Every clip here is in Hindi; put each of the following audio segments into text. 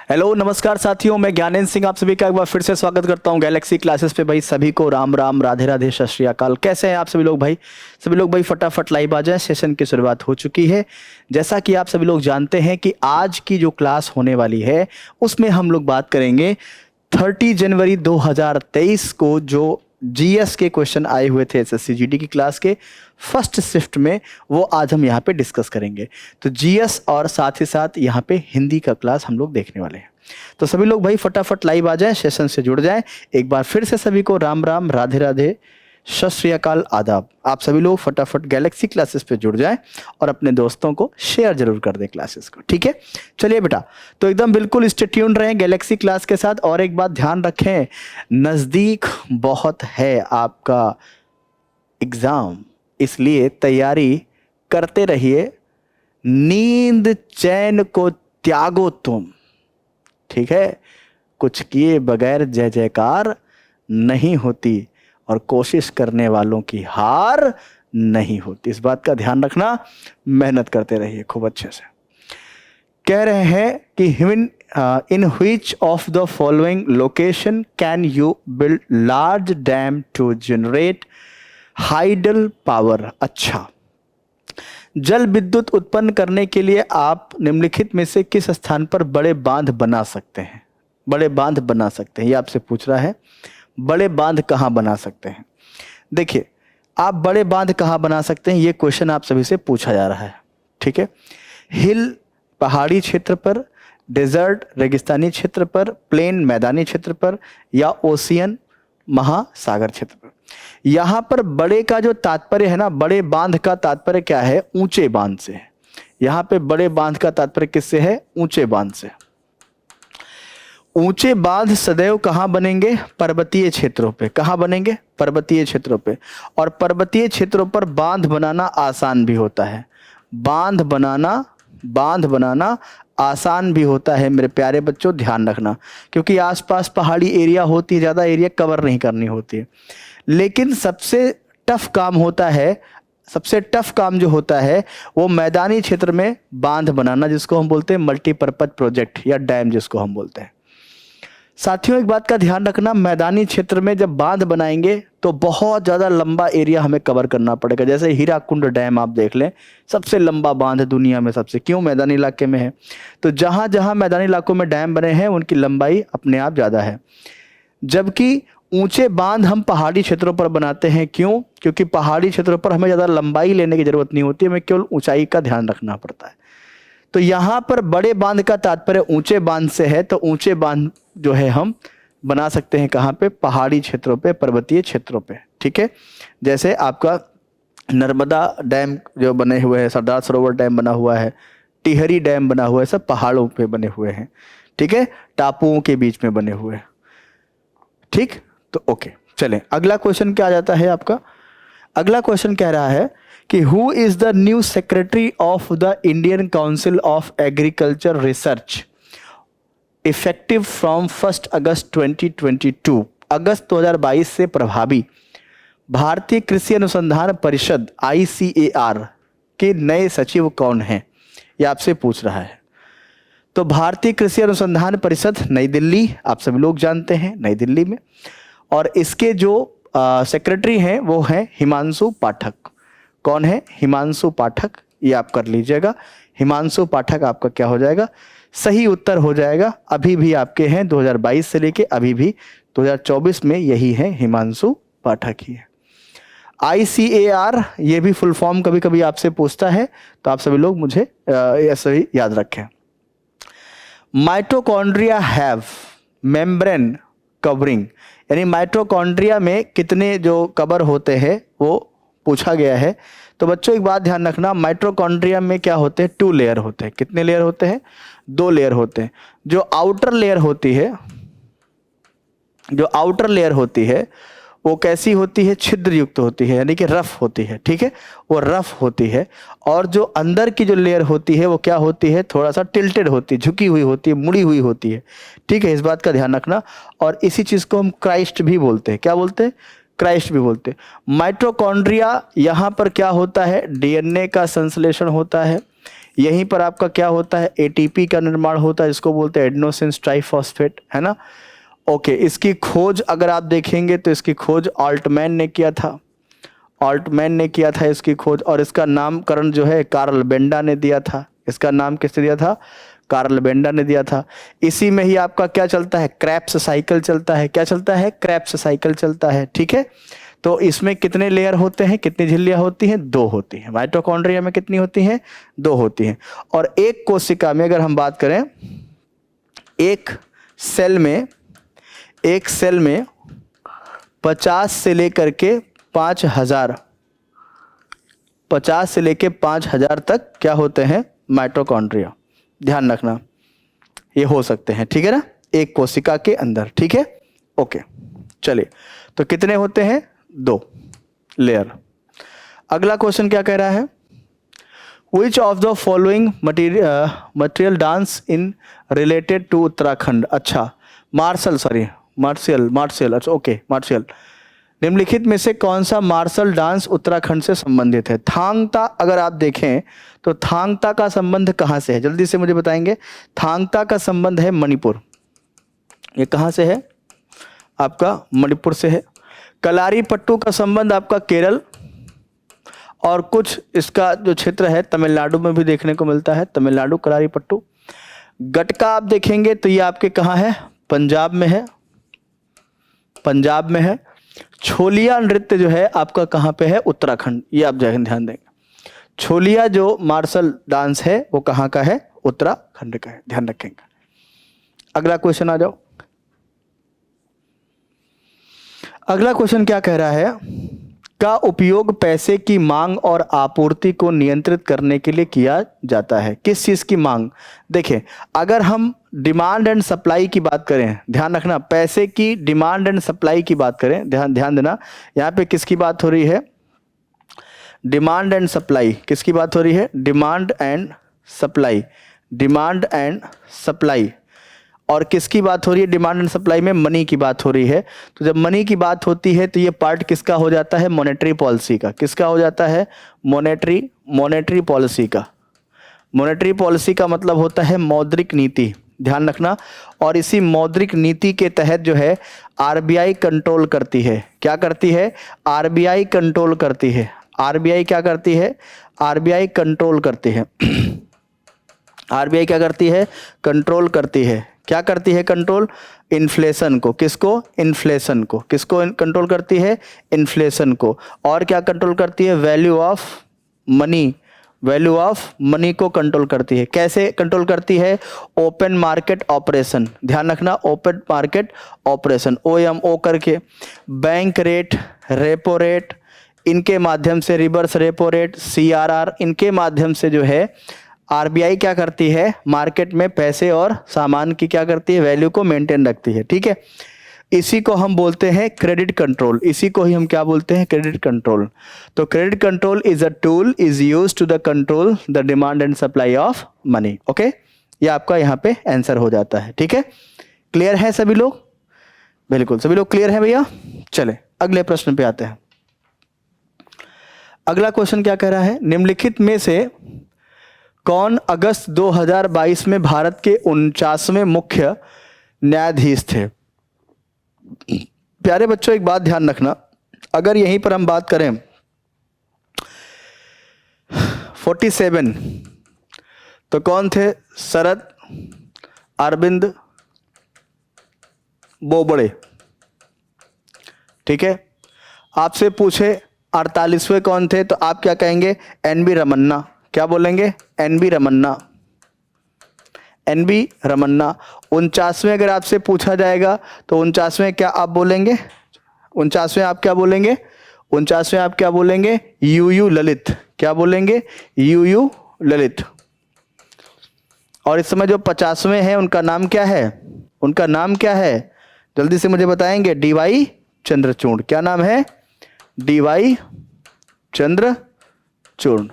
हेलो नमस्कार साथियों, मैं ज्ञानेंद्र सिंह आप सभी का एक बार फिर से स्वागत करता हूं गैलेक्सी क्लासेस पे। भाई सभी को राम राम, राधे राधे, सत श्री अकाल। कैसे हैं आप सभी लोग भाई? सभी लोग भाई फटाफट लाइव आ जाएं, सेशन की शुरुआत हो चुकी है। जैसा कि आप सभी लोग जानते हैं कि आज की जो क्लास होने वाली है उसमें हम लोग बात करेंगे 30 जनवरी 2023 को जो जीएस के क्वेश्चन आए हुए थे एसएससी जीडी की क्लास के फर्स्ट शिफ्ट में, वो आज हम यहाँ पे डिस्कस करेंगे। तो जीएस और साथ ही साथ यहाँ पे हिंदी का क्लास हम लोग देखने वाले हैं। तो सभी लोग भाई फटाफट लाइव आ जाएं, सेशन से जुड़ जाएं। एक बार फिर से सभी को राम राम, राधे राधे, सत श्री अकाल, आदाब। आप सभी लोग फटाफट गैलेक्सी क्लासेस पे जुड़ जाएं और अपने दोस्तों को शेयर जरूर कर दें क्लासेस को, ठीक है? चलिए बेटा, तो एकदम बिल्कुल स्टे ट्यून्ड रहें गैलेक्सी क्लास के साथ। और एक बात ध्यान रखें, नज़दीक बहुत है आपका एग्ज़ाम, इसलिए तैयारी करते रहिए। नींद चैन को त्यागो तुम, ठीक है? कुछ किए बगैर जय जयकार नहीं होती और कोशिश करने वालों की हार नहीं होती। इस बात का ध्यान रखना, मेहनत करते रहिए खूब अच्छे से। कह रहे हैं कि in which of the following location can you build large dam to generate hydel power. अच्छा, जल विद्युत उत्पन्न करने के लिए आप निम्नलिखित में से किस स्थान पर बड़े बांध बना सकते हैं? बड़े बांध बना सकते हैं, ये आपसे पूछ रहा है। बड़े बांध कहाँ बना सकते हैं? देखिए, आप बड़े बांध कहाँ बना सकते हैं, ये क्वेश्चन आप सभी से पूछा जा रहा है, ठीक है? हिल पहाड़ी क्षेत्र पर, डेजर्ट रेगिस्तानी क्षेत्र पर, प्लेन मैदानी क्षेत्र पर, या ओशियन महासागर क्षेत्र पर। यहाँ पर बड़े का जो तात्पर्य है ना, बड़े बांध का तात्पर्य क्या है? ऊंचे बांध से है। यहाँ पे बड़े बांध का तात्पर्य किससे है? ऊंचे बांध से। ऊंचे बांध सदैव कहाँ बनेंगे? पर्वतीय क्षेत्रों पे। कहाँ बनेंगे? पर्वतीय क्षेत्रों पे। और पर्वतीय क्षेत्रों पर बांध बनाना आसान भी होता है। बांध बनाना आसान भी होता है मेरे प्यारे बच्चों, ध्यान रखना, क्योंकि आसपास पहाड़ी एरिया होती है, ज़्यादा एरिया कवर नहीं करनी होती है। लेकिन सबसे टफ काम जो होता है वो मैदानी क्षेत्र में बांध बनाना, जिसको हम बोलते हैं मल्टीपर्पज प्रोजेक्ट या डैम जिसको हम बोलते हैं। साथियों, एक बात का ध्यान रखना, मैदानी क्षेत्र में जब बांध बनाएंगे तो बहुत ज़्यादा लंबा एरिया हमें कवर करना पड़ेगा। जैसे हीराकुंड डैम आप देख लें, सबसे लंबा बांध है दुनिया में सबसे। क्यों? मैदानी इलाके में है। तो जहाँ जहाँ मैदानी इलाकों में डैम बने हैं उनकी लंबाई अपने आप ज़्यादा है। जबकि ऊंचे बांध हम पहाड़ी क्षेत्रों पर बनाते हैं। क्यों? क्योंकि पहाड़ी क्षेत्रों पर हमें ज़्यादा लंबाई लेने की ज़रूरत नहीं होती, हमें केवल ऊंचाई का ध्यान रखना पड़ता है। तो यहाँ पर बड़े बांध का तात्पर्य ऊंचे बांध से है। तो ऊंचे बांध जो है हम बना सकते हैं कहाँ पे? पहाड़ी क्षेत्रों पे, पर्वतीय क्षेत्रों पे, ठीक है? जैसे आपका नर्मदा डैम जो बने हुए हैं, सरदार सरोवर डैम बना हुआ है, टिहरी डैम बना हुआ है, सब पहाड़ों पे बने हुए हैं, ठीक है? टापुओं के बीच में बने हुए हैं, ठीक? तो ओके, चलें अगला क्वेश्चन क्या आ जाता है आपका। अगला क्वेश्चन कह रहा है कि who is the new secretary of the Indian council of agriculture research effective from 1 अगस्त 2022। अगस्त 2022 से प्रभावी भारतीय कृषि अनुसंधान परिषद ICAR के नए सचिव कौन हैं? ये आपसे पूछ रहा है। तो भारतीय कृषि अनुसंधान परिषद नई दिल्ली, आप सभी लोग जानते हैं, नई दिल्ली में। और इसके जो सेक्रेटरी हैं वो हैं हिमांशु पाठक। कौन है? हिमांशु पाठक। ये आप कर लीजिएगा, हिमांशु पाठक आपका क्या हो जाएगा? सही उत्तर हो जाएगा। अभी भी आपके हैं 2022 से लेके अभी भी 2024 में यही है, हिमांशु पाठक ही है। ICAR ये भी फुल फॉर्म कभी कभी आपसे पूछता है, तो आप सभी लोग मुझे ऐसे ही याद रखें। माइटोकॉन्ड्रिया हैव मेम्ब्रेन कवरिंग, यानी माइटोकॉन्ड्रिया में कितने जो कवर होते हैं वो पूछा गया है। तो बच्चों एक बात ध्यान रखना, माइटोकॉन्ड्रिया में क्या होते हैं? 2 लेयर होते हैं। कितने लेयर होते हैं? 2 लेयर होते हैं। जो आउटर लेयर होती है वो कैसी होती है? छिद्र युक्त होती है, यानी कि रफ होती है, ठीक है? वो रफ होती है। और जो अंदर की जो लेयर होती है वो क्या होती है? थोड़ा सा टिल्टेड होती है, झुकी हुई होती है, मुड़ी हुई होती है, ठीक है? इस बात का ध्यान रखना। और इसी चीज़ को हम क्राइस्ट भी बोलते हैं। क्या बोलते हैं? क्राइस्ट भी बोलते हैं। माइटोकॉन्ड्रिया यहाँ पर क्या होता है? DNA का संश्लेषण होता है। यहीं पर आपका क्या होता है, एटीपी का निर्माण होता है, जिसको बोलते हैं एडेनोसिन ट्राइफॉस्फेट, है ना। ओके, इसकी खोज अगर आप देखेंगे तो इसकी खोज ऑल्टमैन ने किया था, ऑल्टमैन ने किया था इसकी खोज, और इसका नामकरण जो है कार्ल बेंडा ने दिया था। इसका नाम किसने दिया था, कार्ल बेंडा ने दिया था। इसी में ही आपका क्या चलता है, क्रेब्स साइकिल चलता है। क्या चलता है, क्रेब्स साइकिल चलता है, ठीक है। तो इसमें कितने लेयर होते हैं, कितनी झिल्लियां होती हैं, 2 होती हैं। माइटोकॉन्ड्रिया में कितनी होती हैं, 2 होती हैं। और एक कोशिका में अगर हम बात करें, एक सेल में 50 से लेकर के 5000 तक क्या होते हैं, माइटोकॉन्ड्रिया। ध्यान रखना, ये हो सकते हैं, ठीक है ना, एक कोशिका के अंदर, ठीक है। ओके, चलिए, तो कितने होते हैं, 2 लेयर। अगला क्वेश्चन क्या कह रहा है, which of the following material dance in related to Uttarakhand. अच्छा, मार्शल, अच्छा ओके, मार्शल। निम्नलिखित में से कौन सा मार्शल डांस उत्तराखंड से संबंधित है। थांगता अगर आप देखें तो थांगता का संबंध कहाँ से है, जल्दी से मुझे बताएंगे। थांगता का संबंध है मणिपुर। ये कहाँ से है, आपका मणिपुर से है। कलारी पट्टू का संबंध आपका केरल, और कुछ इसका जो क्षेत्र है तमिलनाडु में भी देखने को मिलता है, तमिलनाडु कलारी पट्टू। गटका आप देखेंगे तो ये आपके कहाँ है, पंजाब में है, पंजाब में है। छोलिया नृत्य जो है आपका कहाँ पे है, उत्तराखंड। ये आप ध्यान देंगे, छोलिया जो मार्शल डांस है वो कहाँ का है, उत्तराखंड का है, ध्यान रखेंगे। अगला क्वेश्चन आ जाओ। अगला क्वेश्चन क्या कह रहा है, का उपयोग पैसे की मांग और आपूर्ति को नियंत्रित करने के लिए किया जाता है। किस चीज की मांग, देखें अगर हम डिमांड एंड सप्लाई की बात करें, ध्यान रखना, पैसे की डिमांड एंड सप्लाई की बात करें, ध्यान देना, यहाँ पे किसकी बात हो रही है, डिमांड एंड सप्लाई। किसकी बात हो रही है, demand and supply, demand and supply. और किसकी बात हो रही है, डिमांड एंड सप्लाई में मनी की बात हो रही है। तो जब मनी की बात होती है तो ये पार्ट किसका हो जाता है, मॉनेटरी पॉलिसी का। किसका हो जाता है, मॉनेटरी पॉलिसी का। मॉनेटरी पॉलिसी का मतलब होता है मौद्रिक नीति, ध्यान रखना। और इसी मौद्रिक नीति के तहत जो है आरबीआई कंट्रोल करती है। क्या करती है, आरबीआई कंट्रोल करती है। आरबीआई क्या करती है, आरबीआई कंट्रोल करती है। आरबीआई क्या करती है, कंट्रोल करती है। क्या करती है, कंट्रोल, इन्फ्लेशन को। किसको, इन्फ्लेशन को। किसको कंट्रोल करती है, इन्फ्लेशन को। और क्या कंट्रोल करती है, value of money, value of money को कंट्रोल करती है। कैसे कंट्रोल करती है, ओपन मार्केट ऑपरेशन, ध्यान रखना, ओपन मार्केट ऑपरेशन, OMO करके। बैंक रेट, रेपो रेट, इनके माध्यम से, रिवर्स रेपो रेट, CRR, इनके माध्यम से जो है आरबीआई क्या करती है, मार्केट में पैसे और सामान की क्या करती है, वैल्यू को मेंटेन रखती है, ठीक है। इसी को हम बोलते हैं क्रेडिट कंट्रोल। इसी को ही हम क्या बोलते हैं, क्रेडिट कंट्रोल। तो credit control is a tool is used to the control the demand and supply of money. Okay, ये आपका यहाँ पे आंसर हो जाता है, ठीक है। क्लियर है सभी लोग, बिल्कुल सभी लोग क्लियर है भैया। चले अगले प्रश्न पे आते हैं। अगला क्वेश्चन क्या कह रहा है, निम्नलिखित में से कौन अगस्त 2022 में भारत के 49वें मुख्य न्यायाधीश थे। प्यारे बच्चों एक बात ध्यान रखना, अगर यहीं पर हम बात करें 47 तो कौन थे, शरद अरविंद बोबड़े, ठीक है। आपसे पूछे 48वें कौन थे तो आप क्या कहेंगे, NB रमन्ना। क्या बोलेंगे, NB रमन्ना, NB रमन्ना। 49वें अगर आपसे पूछा जाएगा तो 49वें क्या आप बोलेंगे, 49वें आप क्या बोलेंगे, 49वें आप क्या बोलेंगे, UU ललित। क्या बोलेंगे, UU ललित। और इस समय जो 50वें हैं उनका नाम क्या है, उनका नाम क्या है, जल्दी से मुझे बताएंगे, DY चंद्रचूड़। क्या नाम है, DY चंद्रचूड़।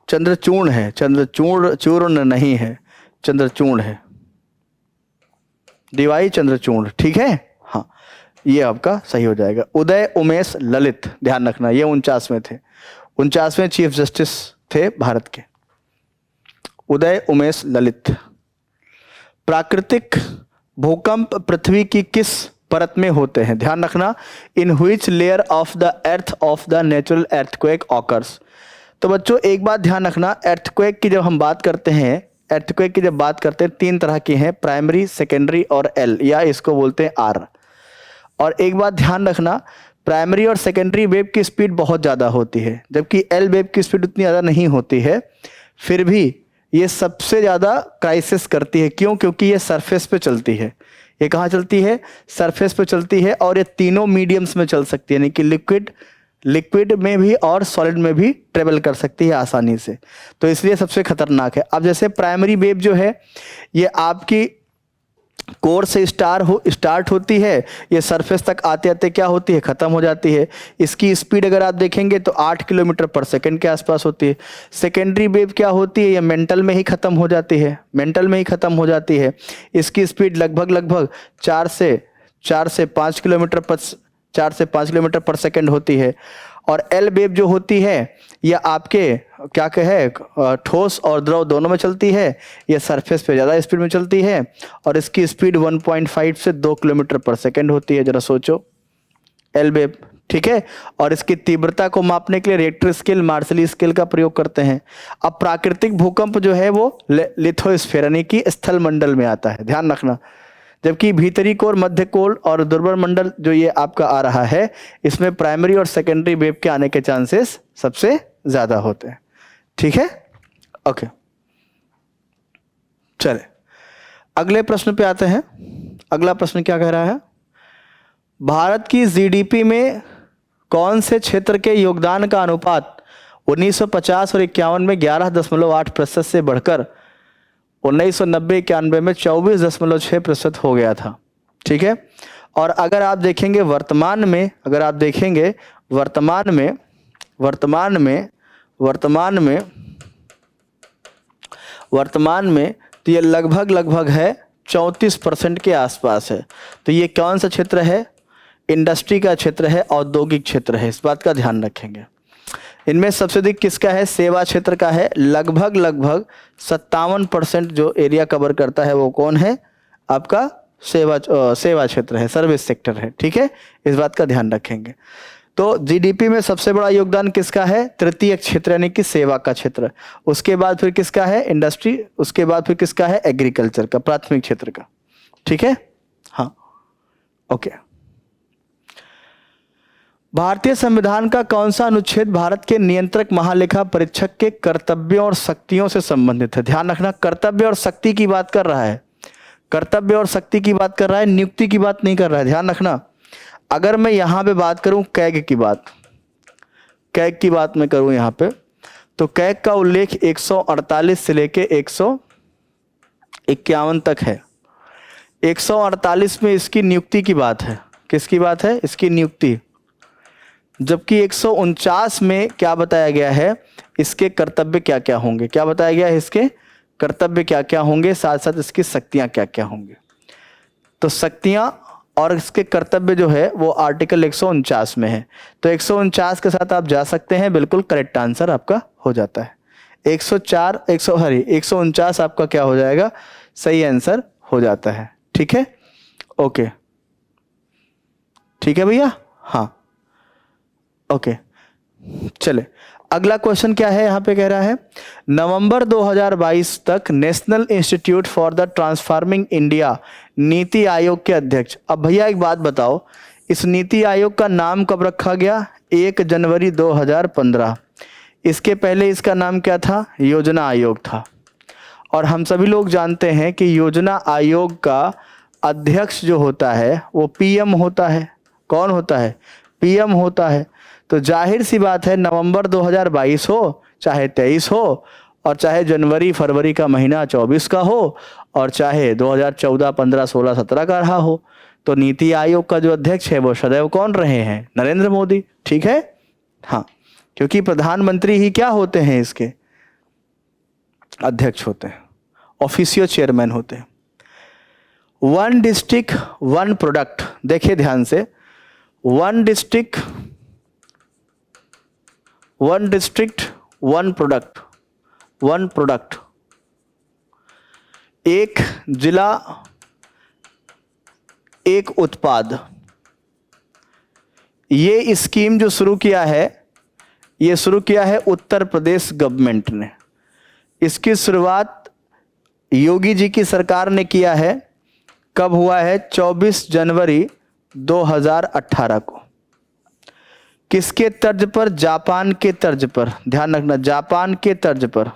चंद्रचूड़ है, चूर्ण नहीं है, चंद्रचूड़ है, DY चंद्रचूड़, ठीक है। हाँ, ये आपका सही हो जाएगा। उदय उमेश ललित, ध्यान रखना, ये 49वें थे, 49वें चीफ जस्टिस थे भारत के? उदय उमेश ललित। प्राकृतिक भूकंप पृथ्वी की किस परत में होते हैं? ध्यान रखना, in which layer of the earth of the natural earthquake occurs. तो बच्चों एक बात ध्यान रखना, अर्थक्वेक की जब हम बात करते हैं, अर्थक्वेक की जब बात करते हैं, तीन तरह की हैं, प्राइमरी, सेकेंडरी और एल, या इसको बोलते हैं आर। और एक बात ध्यान रखना, प्राइमरी और सेकेंडरी वेव की स्पीड बहुत ज़्यादा होती है, जबकि एल वेव की स्पीड उतनी ज़्यादा नहीं होती है। फिर भी ये सबसे ज़्यादा क्राइसिस करती है। क्यों? क्योंकि ये सरफेस पे चलती है। ये कहाँ चलती है? सरफेस पे चलती है, और ये तीनों मीडियम्स में चल सकती है, यानी कि लिक्विड में भी और सॉलिड में भी ट्रेवल कर सकती है आसानी से। तो इसलिए सबसे खतरनाक है। अब जैसे प्राइमरी वेव जो है ये आपकी कोर से स्टार्ट होती है, ये सरफेस तक आते आते क्या होती है? खत्म हो जाती है। इसकी स्पीड अगर आप देखेंगे तो 8 किलोमीटर पर सेकंड के आसपास होती है। सेकेंडरी वेव क्या होती है? ये मेंटल में ही खत्म हो जाती है, मेंटल में ही खत्म हो जाती है। इसकी स्पीड लगभग 4 से 5 किलोमीटर पर सेकंड होती है। और एल वेव जो होती है यह आपके क्या कहे ठोस और द्रव दोनों में चलती है। यह सरफेस पे ज़्यादा स्पीड में चलती है, और इसकी स्पीड 1.5 से 2 किलोमीटर पर सेकंड होती है। जरा सोचो, एल वेव, ठीक है। और इसकी तीव्रता को मापने के लिए रिएक्टर स्केल, मार्शली स्केल का प्रयोग करते हैं। अब प्राकृतिक भूकंप जो है वो लिथोस्फीयर यानी कि स्थल मंडल में आता है, ध्यान रखना। जबकि भीतरी कोर, मध्य कोर और दुर्बल मंडल जो ये आपका आ रहा है, इसमें प्राइमरी और सेकेंडरी वेव के आने के चांसेस सबसे ज्यादा होते हैं, ठीक है। ओके, चले अगले प्रश्न पे आते हैं। अगला प्रश्न क्या कह रहा है? भारत की जीडीपी में कौन से क्षेत्र के योगदान का अनुपात 1950 और 51 में 11.8% से बढ़कर 1990-91 में 24.6% हो गया था, ठीक है। और अगर आप देखेंगे वर्तमान में तो ये लगभग है 34% के आसपास है। तो ये कौन सा क्षेत्र है? इंडस्ट्री का क्षेत्र है, औद्योगिक क्षेत्र है, इस बात का ध्यान रखेंगे। इनमें सबसे अधिक किसका है? सेवा क्षेत्र का है। लगभग 57% जो एरिया कवर करता है वो कौन है? आपका सेवा क्षेत्र है, सर्विस सेक्टर है, ठीक है। इस बात का ध्यान रखेंगे। तो जीडीपी में सबसे बड़ा योगदान किसका है? तृतीय क्षेत्र यानी कि सेवा का क्षेत्र। उसके बाद फिर किसका है? इंडस्ट्री। उसके बाद फिर किसका है? एग्रीकल्चर का, प्राथमिक क्षेत्र का, ठीक है। हाँ, ओके। भारतीय संविधान का कौन सा अनुच्छेद भारत के नियंत्रक महालेखा परीक्षक के कर्तव्यों और शक्तियों से संबंधित है? ध्यान रखना, कर्तव्य और शक्ति की बात कर रहा है, कर्तव्य और शक्ति की बात कर रहा है, नियुक्ति की बात नहीं कर रहा है, ध्यान रखना। अगर मैं यहां पे बात करूं कैग की बात मैं करूं यहां पे, तो कैग का उल्लेख 148 से लेके 151 तक है। 148 में इसकी नियुक्ति की बात है। किसकी बात है? इसकी नियुक्ति। जबकि 149 में क्या बताया गया है? इसके कर्तव्य क्या क्या होंगे। क्या बताया गया है? इसके कर्तव्य क्या क्या होंगे, साथ साथ इसकी शक्तियां क्या क्या होंगे। तो शक्तियां और इसके कर्तव्य जो है वो आर्टिकल 149 में है। तो 149 के साथ आप जा सकते हैं, बिल्कुल करेक्ट आंसर आपका हो जाता है। 149 आपका क्या हो जाएगा? सही आंसर हो जाता है, ठीक है। ओके, ठीक है भैया, हाँ, ओके। चले अगला क्वेश्चन क्या है? यहाँ पे कह रहा है नवंबर 2022 तक national institute for the transforming India NITI Aayog के अध्यक्ष। अब भैया एक बात बताओ, इस नीति आयोग का नाम कब रखा गया? 1 जनवरी 2015। इसके पहले इसका नाम क्या था? योजना आयोग था। और हम सभी लोग जानते हैं कि योजना आयोग का अध्यक्ष जो होता है वो पीएम होता है। कौन होता है? पीएम होता है। तो जाहिर सी बात है, नवंबर 2022 हो चाहे 23 हो, और चाहे जनवरी फरवरी का महीना 24 का हो, और चाहे 2014, 15, 16, 17 का रहा हो, तो नीति आयोग का जो अध्यक्ष है वो सदैव कौन रहे हैं? नरेंद्र मोदी, ठीक है। हाँ, क्योंकि प्रधानमंत्री ही क्या होते हैं? इसके अध्यक्ष होते हैं, ऑफिशियल चेयरमैन होते हैं। 1 डिस्ट्रिक्ट 1 प्रोडक्ट, देखिए ध्यान से, 1 district one product, one product. एक जिला एक उत्पाद, ये स्कीम जो शुरू किया है, ये शुरू किया है उत्तर प्रदेश गवर्नमेंट ने। इसकी शुरुआत योगी जी की सरकार ने किया है। कब हुआ है? 24 जनवरी 2018 को। किसके तर्ज पर? जापान के तर्ज पर। ध्यान रखना, जापान के तर्ज पर,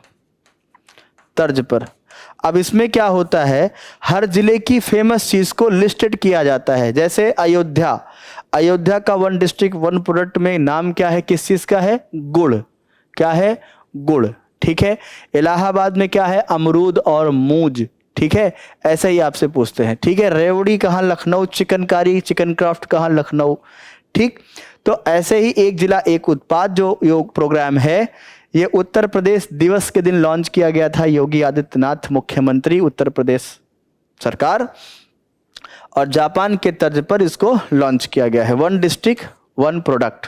तर्ज पर। अब इसमें क्या होता है, हर जिले की फेमस चीज को लिस्टेड किया जाता है। जैसे अयोध्या, अयोध्या का वन डिस्ट्रिक्ट वन प्रोडक्ट में नाम क्या है, किस चीज का है? गुड़। क्या है? गुड़। ठीक है। इलाहाबाद में क्या है? अमरूद और मूज। ठीक है, ऐसे ही आपसे पूछते हैं। ठीक है। रेवड़ी कहाँ? लखनऊ। चिकनकारी, चिकन क्राफ्ट कहाँ? लखनऊ। ठीक। तो ऐसे ही एक जिला एक उत्पाद जो योग प्रोग्राम है, ये उत्तर प्रदेश दिवस के दिन लॉन्च किया गया था। योगी आदित्यनाथ मुख्यमंत्री उत्तर प्रदेश सरकार, और जापान के तर्ज पर इसको लॉन्च किया गया है। वन डिस्ट्रिक्ट वन प्रोडक्ट,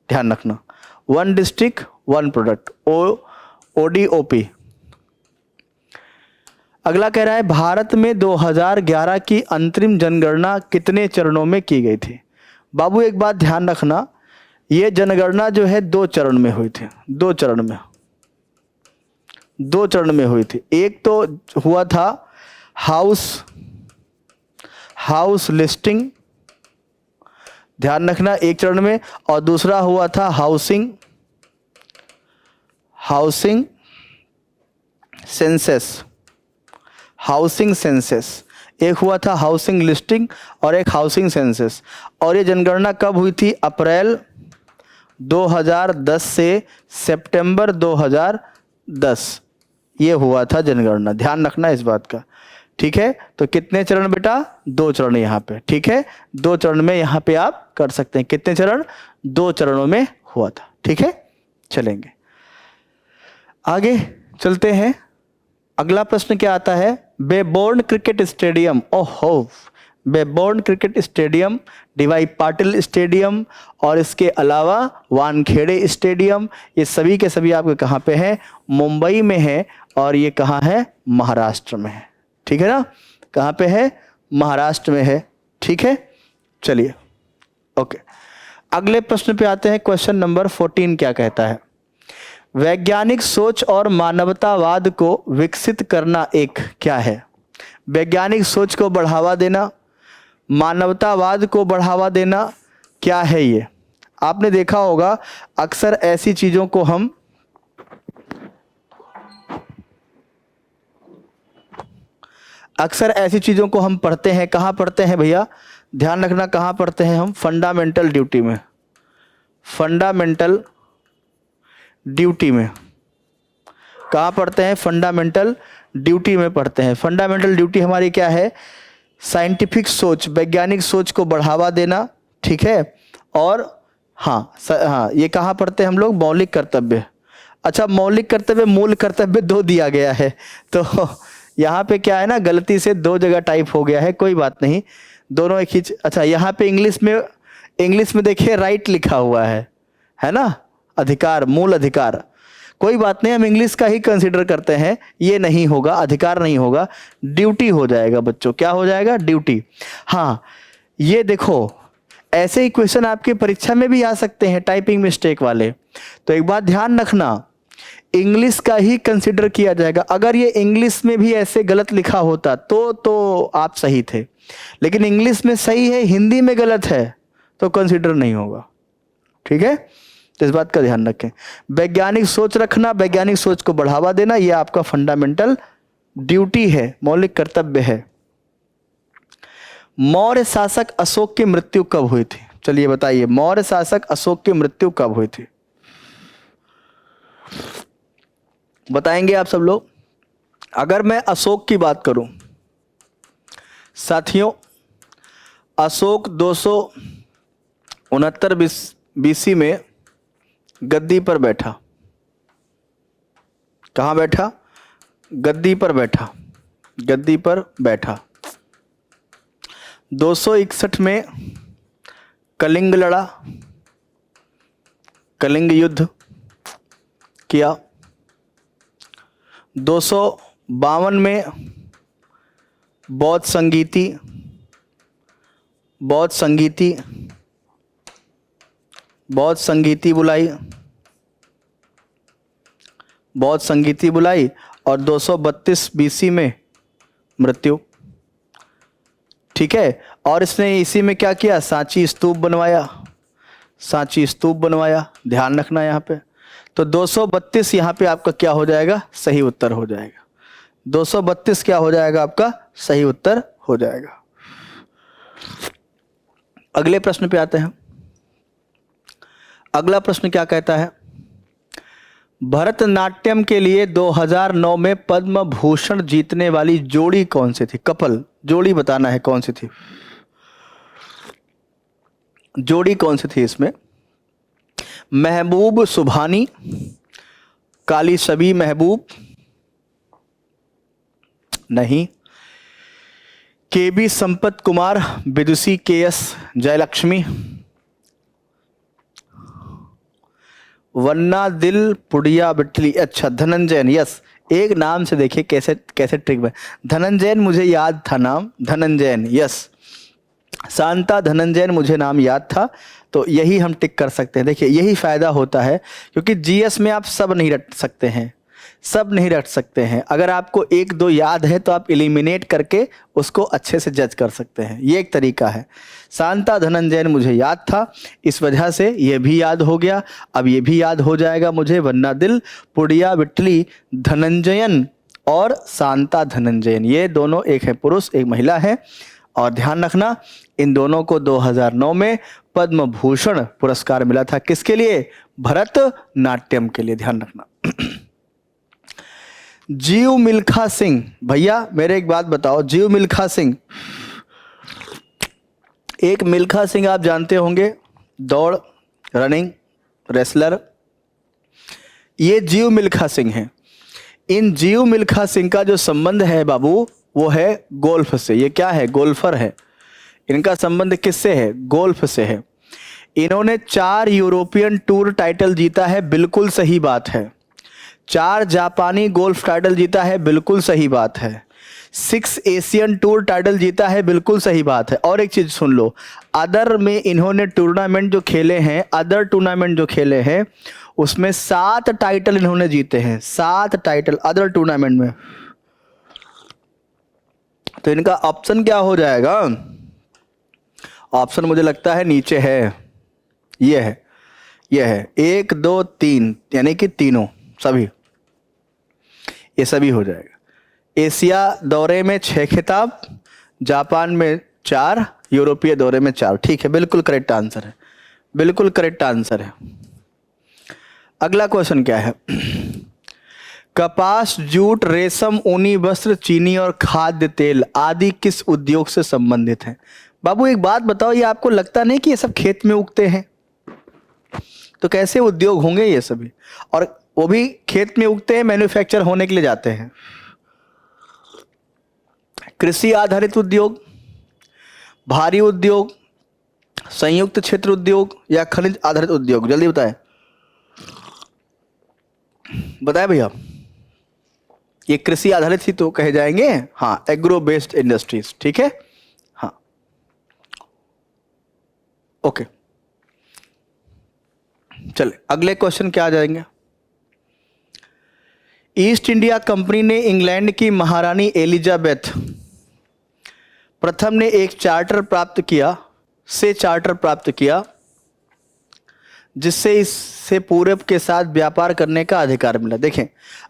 ध्यान रखना, one district one product, ODOP। अगला कह रहा है भारत में 2011 की अंतरिम जनगणना कितने चरणों में की गई थी? बाबू एक बात ध्यान रखना, ये जनगणना जो है 2 चरण में हुई थी। 2 चरण में, 2 चरण में हुई थी। एक तो हुआ था हाउस लिस्टिंग, ध्यान रखना, एक चरण में, और दूसरा हुआ था हाउसिंग सेंसस, हाउसिंग सेंसस। एक हुआ था हाउसिंग लिस्टिंग और एक हाउसिंग सेंसस। और ये जनगणना कब हुई थी? अप्रैल 2010 से सितंबर 2010 ये हुआ था जनगणना। ध्यान रखना इस बात का। ठीक है। तो कितने चरण बेटा? 2 चरण यहाँ पे। ठीक है, 2 चरण में यहाँ पे आप कर सकते हैं। कितने चरण? 2 चरणों में हुआ था। ठीक है, चलेंगे आगे, चलते हैं। अगला प्रश्न क्या आता है? बेबोर्न क्रिकेट स्टेडियम, ओहो, Brabourne cricket stadium, DY Patil stadium और इसके अलावा वानखेड़े स्टेडियम, ये सभी के सभी आपके कहाँ पे हैं? मुंबई में है। और ये कहाँ है? महाराष्ट्र में है। ठीक है ना, कहाँ पे है? महाराष्ट्र में है। ठीक है, चलिए ओके, अगले प्रश्न पे आते हैं। क्वेश्चन नंबर 14 क्या कहता है? वैज्ञानिक सोच और मानवतावाद को विकसित करना एक क्या है? वैज्ञानिक सोच को बढ़ावा देना, मानवतावाद को बढ़ावा देना, क्या है ये? आपने देखा होगा अक्सर ऐसी चीजों को हम पढ़ते हैं। कहाँ पढ़ते हैं भैया? ध्यान रखना, कहाँ पढ़ते हैं हम? फंडामेंटल ड्यूटी में। फंडामेंटल ड्यूटी में कहाँ पढ़ते हैं? फंडामेंटल ड्यूटी में पढ़ते हैं। फंडामेंटल ड्यूटी हमारी क्या है? साइंटिफिक सोच, वैज्ञानिक सोच को बढ़ावा देना। ठीक है, और हाँ, ये कहाँ पढ़ते हैं हम लोग? मौलिक कर्तव्य। अच्छा, मौलिक कर्तव्य, मूल कर्तव्य 2 दिया गया है, तो यहाँ पे क्या है ना, गलती से 2 जगह टाइप हो गया है। कोई बात नहीं, दोनों एक ही। अच्छा, यहाँ पे इंग्लिश में देखिए राइट लिखा हुआ है ना, अधिकार, मूल अधिकार। कोई बात नहीं, हम इंग्लिश का ही कंसीडर करते हैं। ये नहीं होगा, अधिकार नहीं होगा, ड्यूटी हो जाएगा बच्चों। क्या हो जाएगा? ड्यूटी। हाँ, ये देखो, ऐसे ही क्वेश्चन आपके परीक्षा में भी आ सकते हैं, टाइपिंग मिस्टेक वाले। तो एक बात ध्यान रखना, इंग्लिश का ही कंसीडर किया जाएगा। अगर ये इंग्लिश में भी ऐसे गलत लिखा होता तो आप सही थे, लेकिन इंग्लिश में सही है, हिंदी में गलत है, तो कंसीडर नहीं होगा। ठीक है, तो इस बात का ध्यान रखें। वैज्ञानिक सोच रखना, वैज्ञानिक सोच को बढ़ावा देना, यह आपका फंडामेंटल ड्यूटी है, मौलिक कर्तव्य है। मौर्य शासक अशोक की मृत्यु कब हुई थी? चलिए बताइए, मौर्य शासक अशोक की मृत्यु कब हुई थी? बताएंगे आप सब लोग। अगर मैं अशोक की बात करूं साथियों, अशोक 269 BC में गद्दी पर बैठा। कहाँ बैठा? गद्दी पर बैठा, गद्दी पर बैठा। 261 में कलिंग लड़ा, कलिंग युद्ध। किया। 252 में बौद्ध संगीति बुलाई और 232 बीसी में मृत्यु। ठीक है, और इसने इसी में क्या किया, सांची स्तूप बनवाया। ध्यान रखना यहाँ पे। तो 232 यहाँ पे आपका क्या हो जाएगा, सही उत्तर हो जाएगा। 232 क्या हो जाएगा, आपका सही उत्तर हो जाएगा। अगले प्रश्न पे आते हैं। अगला प्रश्न क्या कहता है, भरतनाट्यम के लिए 2009 में पद्म भूषण जीतने वाली जोड़ी कौन सी थी? कपल जोड़ी बताना है, कौन सी थी जोड़ी, कौन सी थी इसमें? महबूब सुभानी, काली सबी महबूब नहीं, केबी संपत कुमार, विदुषी केएस जयलक्ष्मी, वन्ना दिल पुड़िया बिटली। अच्छा, धनंजयन। यस, एक नाम से देखिए कैसे कैसे ट्रिक में। धनंजयन मुझे याद था नाम, धनंजयन। यस, शांता धनंजयन मुझे नाम याद था, तो यही हम टिक कर सकते हैं। देखिए यही फायदा होता है, क्योंकि जीएस में आप सब नहीं रट सकते हैं। अगर आपको एक दो याद है तो आप एलिमिनेट करके उसको अच्छे से जज कर सकते हैं, ये एक तरीका है। शांता धनंजयन मुझे याद था, इस वजह से ये भी याद हो गया। अब ये भी याद हो जाएगा मुझे, वन्ना दिल पुड़िया बिटली, धनंजयन और शांता धनंजयन, ये दोनों, एक है पुरुष एक महिला है। और ध्यान रखना, इन दोनों को 2009 में पद्म भूषण पुरस्कार मिला था। किसके लिए? भरतनाट्यम के लिए। ध्यान रखना। जीव मिल्खा सिंह, भैया मेरे एक बात बताओ, जीव मिल्खा सिंह, एक मिल्खा सिंह आप जानते होंगे, दौड़ रनिंग रेसलर, ये जीव मिल्खा सिंह हैं। इन जीव मिल्खा सिंह का जो संबंध है बाबू, वो है गोल्फ से। ये क्या है? गोल्फर है। इनका संबंध किससे है? गोल्फ से है। इन्होंने 4 यूरोपियन टूर टाइटल जीता है, बिल्कुल सही बात है। 4 जापानी गोल्फ टाइटल जीता है, बिल्कुल सही बात है। 6 एशियन टूर टाइटल जीता है, बिल्कुल सही बात है। और एक चीज सुन लो, अदर में इन्होंने टूर्नामेंट जो खेले हैं, अदर टूर्नामेंट जो खेले हैं, उसमें 7 टाइटल इन्होंने जीते हैं। 7 टाइटल अदर टूर्नामेंट में। तो इनका ऑप्शन क्या हो जाएगा? ऑप्शन मुझे लगता है नीचे है, ये है 1 2 3, यानी कि तीनों, सभी, ये सभी हो जाएगा। एशिया दौरे में 6 खिताब, जापान में 4, यूरोपीय दौरे में 4। ठीक है, बिल्कुल करेक्ट आंसर है, बिल्कुल करेक्ट आंसर है। अगला क्वेश्चन क्या है? कपास, जूट, रेशम, ऊनी वस्त्र, चीनी और खाद्य तेल आदि किस उद्योग से संबंधित हैं? बाबू एक बात बताओ, ये आपको लगता नहीं कि ये सब खेत में उगते हैं? तो कैसे उद्योग होंगे ये सभी? और वो भी खेत में उगते हैं, मैन्युफैक्चर होने के लिए जाते हैं। कृषि आधारित उद्योग, भारी उद्योग, संयुक्त क्षेत्र उद्योग या खनिज आधारित उद्योग? जल्दी बताएं, बताएं भैया। ये कृषि आधारित ही तो कहे जाएंगे। हाँ, एग्रो बेस्ड इंडस्ट्रीज। ठीक है, हाँ, ओके। चले अगले क्वेश्चन क्या आ जाएंगे? ईस्ट इंडिया कंपनी ने इंग्लैंड की महारानी एलिजाबेथ प्रथम ने एक चार्टर प्राप्त किया जिससे इससे पूरब के साथ व्यापार करने का अधिकार मिला। देखें,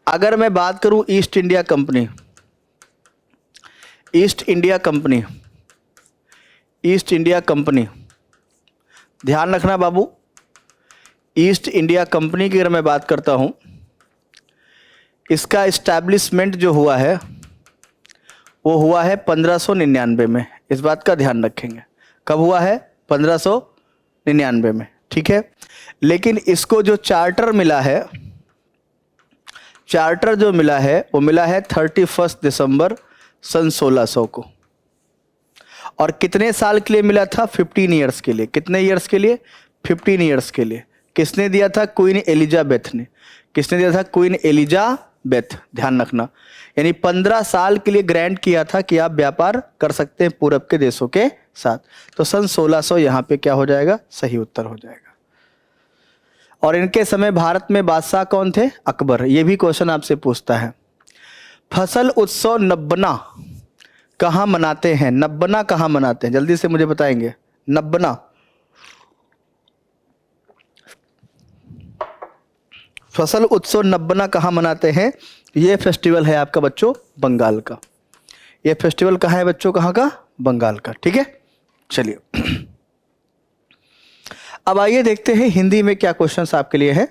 अगर मैं बात करूं ईस्ट इंडिया कंपनी, ध्यान रखना बाबू, ईस्ट इंडिया कंपनी की अगर मैं बात करता हूं, इसका इस्टेब्लिशमेंट जो हुआ है वो हुआ है 1599 में। इस बात का ध्यान रखेंगे, कब हुआ है? 1599 में। ठीक है, लेकिन इसको जो चार्टर मिला है, वो मिला है 31 दिसंबर सन 1600 को। और कितने साल के लिए मिला था? 15 ईयर्स के लिए। कितने ईयर्स के लिए? 15 ईयर्स के लिए। किसने दिया था? क्वीन एलिजाबेथ ने। किसने दिया था? क्वीन एलिजाबेथ, ध्यान रखना। यानी 15 साल के लिए ग्रांट किया था कि आप व्यापार कर सकते हैं पूरब के देशों के साथ। तो सन 1600 यहाँ पे क्या हो जाएगा? सही उत्तर हो जाएगा। और इनके समय भारत में बादशाह कौन थे? अकबर। ये भी क्वेश्चन आपसे पूछता है। फसल उत्सव नब्बना कहाँ मनाते हैं? नब्बना कहाँ मनाते हैं? जल्दी से मुझे बताएंगे। नब्बना, फसल उत्सव नब्बना कहाँ मनाते हैं? ये फेस्टिवल है आपका बच्चों बंगाल का। ये फेस्टिवल कहाँ है बच्चों? कहाँ का? बंगाल का। ठीक है, चलिए अब आइए देखते हैं हिंदी में क्या क्वेश्चंस आपके लिए है।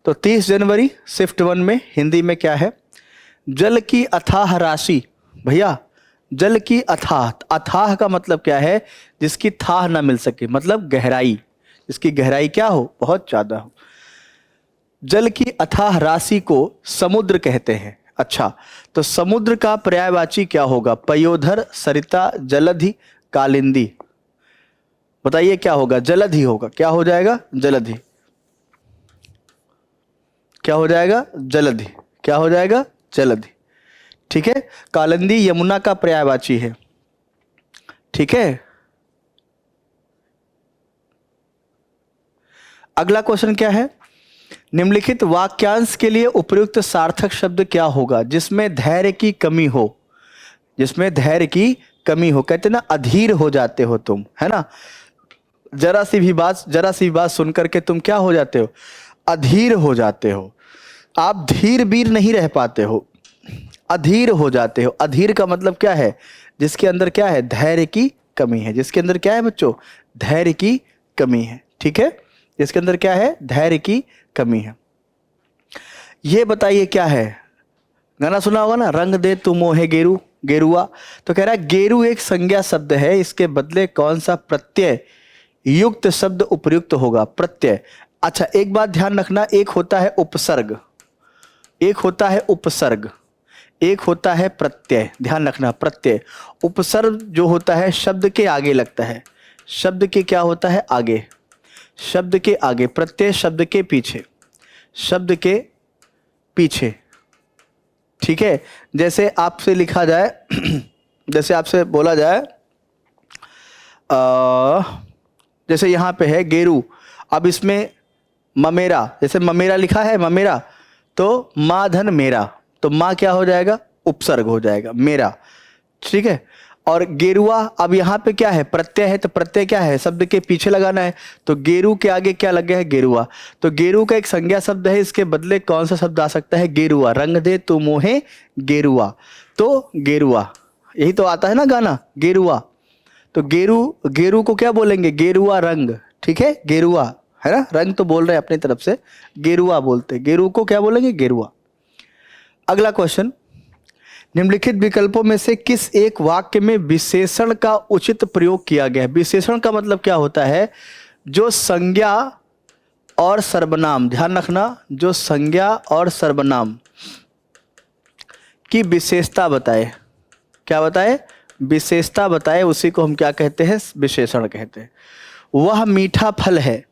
तो 30 जनवरी शिफ्ट 1 में हिंदी में क्या है? जल की अथाह राशि। भैया जल की अथाह, अथाह का मतलब क्या है? जिसकी थाह ना मिल सके, मतलब गहराई, जिसकी गहराई क्या हो? बहुत ज्यादा हो। जल की अथाह राशि को समुद्र कहते हैं। अच्छा, तो समुद्र का पर्यायवाची क्या होगा? पयोधर, सरिता, जलधि, कालिंदी। बताइए क्या होगा? जलधि होगा। क्या हो जाएगा? जलधि। क्या हो जाएगा? जलधि। क्या हो जाएगा? जलधि। ठीक है, कालिंदी यमुना का पर्यायवाची है। ठीक है, अगला क्वेश्चन क्या है? निम्नलिखित वाक्यांश के लिए उपयुक्त सार्थक शब्द क्या होगा? जिसमें धैर्य की कमी हो। जिसमें धैर्य की कमी हो, कहते ना अधीर हो जाते हो तुम, है ना। जरा सी भी बात सुन करके तुम क्या हो जाते हो? अधीर हो जाते हो। आप धीर बीर नहीं रह पाते हो, अधीर हो जाते हो। अधीर का मतलब क्या है? जिसके अंदर क्या है? धैर्य की कमी है। जिसके अंदर क्या है बच्चों? धैर्य की कमी है। ठीक है, जिसके अंदर क्या है? धैर्य की कमी है। ये बताइए क्या है? गाना सुना होगा ना, रंग दे तू मोहे गेरू, गेरुआ। तो कह रहा है गेरू एक संज्ञा शब्द है, इसके बदले कौन सा प्रत्यय युक्त शब्द उपयुक्त होगा? प्रत्यय। अच्छा, एक बात ध्यान रखना, एक होता है उपसर्ग, एक होता है उपसर्ग, एक होता है प्रत्यय। ध्यान रखना, प्रत्यय। उपसर्ग जो होता है शब्द के आगे लगता है, शब्द के क्या होता है? आगे, शब्द के आगे। प्रत्यय शब्द के पीछे, शब्द के पीछे। ठीक है, जैसे आपसे लिखा जाए जैसे आपसे बोला जाए जैसे यहाँ पे है गेरू, अब इसमें ममेरा, जैसे ममेरा लिखा है, ममेरा, तो माँ धन मेरा, तो माँ क्या हो जाएगा? उपसर्ग हो जाएगा, मेरा। ठीक है, और गेरुआ, अब यहाँ पे क्या है? प्रत्यय है, तो प्रत्यय क्या है? शब्द के पीछे लगाना है, तो गेरू के आगे क्या लग गया है? गेरुआ। तो गेरू का एक संज्ञा शब्द है, इसके बदले कौन सा शब्द आ सकता है? गेरुआ। रंग दे तू मोहे गेरुआ, तो गेरुआ। यही तो आता है ना गाना, गेरुआ। तो गेरू, गेरू को क्या बोलेंगे? गेरुआ रंग। ठीक है, गेरुआ है ना, रंग तो बोल रहे हैं अपनी तरफ से, गेरुआ बोलते, गेरू को क्या बोलेंगे? गेरुआ। अगला क्वेश्चन, निम्नलिखित विकल्पों में से किस एक वाक्य में विशेषण का उचित प्रयोग किया गया है? विशेषण का मतलब क्या होता है? जो संज्ञा और सर्वनाम, ध्यान रखना, जो संज्ञा और सर्वनाम की विशेषता बताए। क्या बताए? विशेषता बताए, उसी को हम क्या कहते हैं? विशेषण कहते हैं। वह मीठा फल है,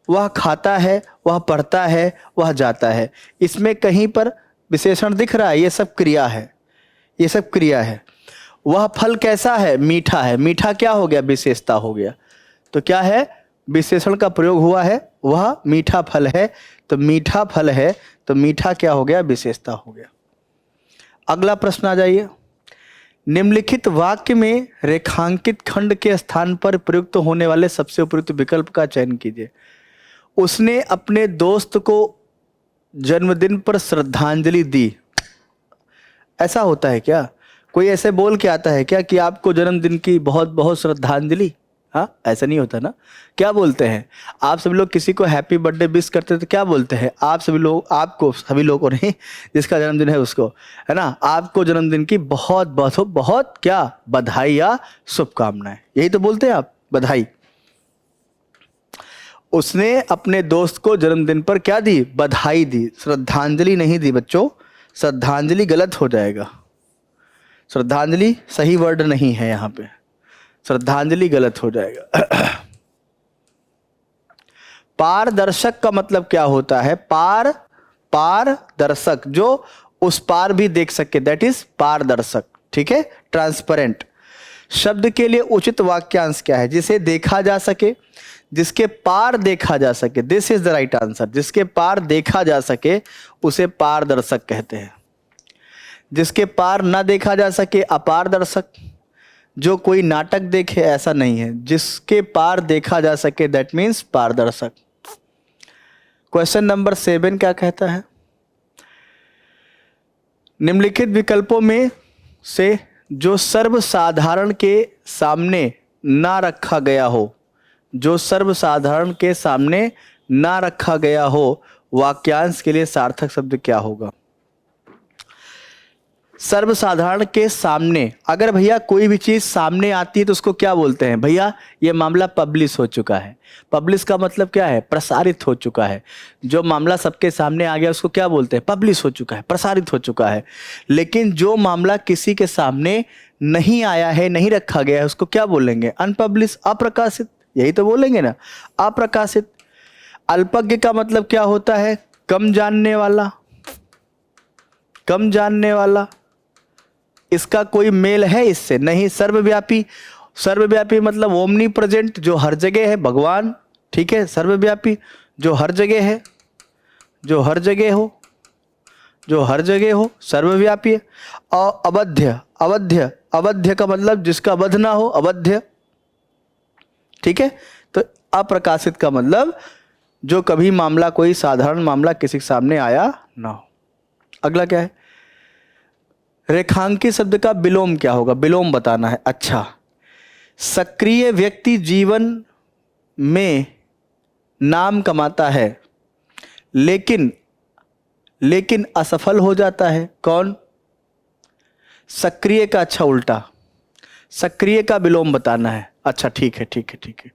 वह खाता है, वह पढ़ता है, वह जाता है। इसमें कहीं पर विशेषण दिख रहा है? ये सब क्रिया है, ये सब क्रिया है। वह फल कैसा है? मीठा है। मीठा क्या हो गया? विशेषता हो गया। तो क्या है? विशेषण का प्रयोग हुआ है, वह मीठा फल है, तो मीठा फल है, तो मीठा क्या हो गया? विशेषता हो गया। अगला प्रश्न आ जाइए, निम्नलिखित वाक्य में रेखांकित खंड के स्थान पर प्रयुक्त होने वाले सबसे उपयुक्त विकल्प का चयन कीजिए। उसने अपने दोस्त को जन्मदिन पर श्रद्धांजलि दी। ऐसा होता है क्या? कोई ऐसे बोल के आता है क्या कि आपको जन्मदिन की बहुत बहुत श्रद्धांजलि? हाँ, ऐसा नहीं होता ना। क्या बोलते हैं? आप सभी लोग किसी को हैप्पी बर्थडे विश करते हैं तो क्या बोलते हैं? आप सभी लोग, आपको, सभी लोगों ने, जिसका जन्मदिन है उसको, है ना, आपको जन्मदिन की बहुत बहुत बहुत क्या? बधाई या शुभकामनाएं, यही तो बोलते हैं आप, बधाई। उसने अपने दोस्त को जन्मदिन पर क्या दी? बधाई दी, श्रद्धांजलि नहीं दी बच्चों। श्रद्धांजलि गलत हो जाएगा, श्रद्धांजलि सही वर्ड नहीं है यहाँ पे, श्रद्धांजलि गलत हो जाएगा। पारदर्शक का मतलब क्या होता है? पारदर्शक, जो उस पार भी देख सके, दैट इज पारदर्शक, ठीक है, ट्रांसपेरेंट। शब्द के लिए उचित वाक्यांश क्या है? जिसे देखा जा सके, जिसके पार देखा जा सके, this is the right answer. जिसके पार देखा जा सके उसे पारदर्शक कहते हैं। जिसके पार ना देखा जा सके अपारदर्शक। जो कोई नाटक देखे ऐसा नहीं है, जिसके पार देखा जा सके दैट मीन्स पारदर्शक। क्वेश्चन नंबर 7 क्या कहता है? निम्नलिखित विकल्पों में से जो सर्वसाधारण के सामने ना रखा गया हो, जो सर्वसाधारण के सामने ना रखा गया हो, वाक्यांश के लिए सार्थक शब्द क्या होगा? सर्वसाधारण के सामने, अगर भैया कोई भी चीज सामने आती है तो उसको क्या बोलते हैं? भैया ये मामला पब्लिश हो चुका है। पब्लिश का मतलब क्या है? प्रसारित हो चुका है। जो मामला सबके सामने आ गया उसको क्या बोलते हैं? पब्लिश हो चुका है, प्रसारित हो चुका है। लेकिन जो मामला किसी के सामने नहीं आया है, नहीं रखा गया है, उसको क्या बोलेंगे? अनपब्लिश, अप्रकाशित। यही तो बोलेंगे ना, अप्रकाशित। अल्पज्ञ का मतलब क्या होता है? कम जानने वाला, कम जानने वाला। इसका कोई मेल है इससे? नहीं। सर्वव्यापी, सर्वव्यापी मतलब ओमनी प्रेजेंट, जो हर जगह है, भगवान, ठीक है। सर्वव्यापी जो हर जगह है, जो हर जगह हो, जो हर जगह हो, सर्वव्यापी है। और अवध्य, अवध्य, अवध्य का मतलब जिसका वध ना हो, अवध्य, ठीक है। तो अप्रकाशित का मतलब जो कभी मामला, कोई साधारण मामला किसी के सामने आया ना हो। अगला क्या है? रेखांकित शब्द का विलोम क्या होगा? विलोम बताना है। अच्छा, सक्रिय व्यक्ति जीवन में नाम कमाता है लेकिन असफल हो जाता है। कौन? सक्रिय का, अच्छा उल्टा, सक्रिय का विलोम बताना है। अच्छा ठीक है, ठीक है, ठीक है,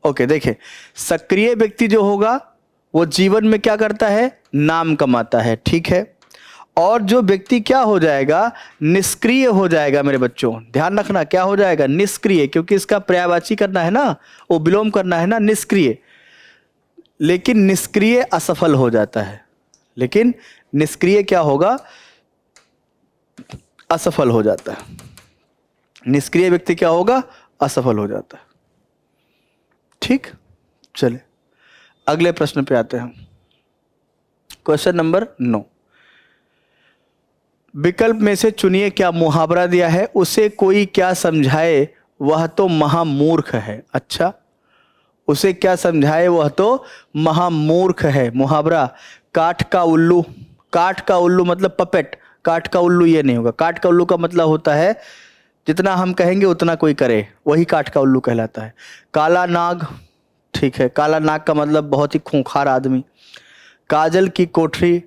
ओके। देखिए, सक्रिय व्यक्ति जो होगा वो जीवन में क्या करता है? नाम कमाता है, ठीक है। और जो व्यक्ति क्या हो जाएगा? निष्क्रिय हो जाएगा। मेरे बच्चों ध्यान रखना, क्या हो जाएगा? निष्क्रिय, क्योंकि इसका पर्यायवाची करना है ना, वो विलोम करना है ना, निष्क्रिय। लेकिन निष्क्रिय असफल हो जाता है। लेकिन निष्क्रिय क्या होगा? असफल हो जाता है। निष्क्रिय व्यक्ति क्या होगा? असफल हो जाता है, ठीक। चले अगले प्रश्न पे आते हैं। Question number 9। विकल्प में से चुनिए। क्या मुहावरा दिया है? उसे कोई क्या समझाए वह तो महामूर्ख है। अच्छा, उसे क्या समझाए वह तो महामूर्ख है। मुहावरा, काठ का उल्लू। काठ का उल्लू मतलब पपेट, काठ का उल्लू ये नहीं होगा। काठ का उल्लू का मतलब होता है जितना हम कहेंगे उतना कोई करे, वही काठ का उल्लू कहलाता है। काला नाग, ठीक है, काला नाग का मतलब बहुत ही खूंखार आदमी। काजल की कोठरी,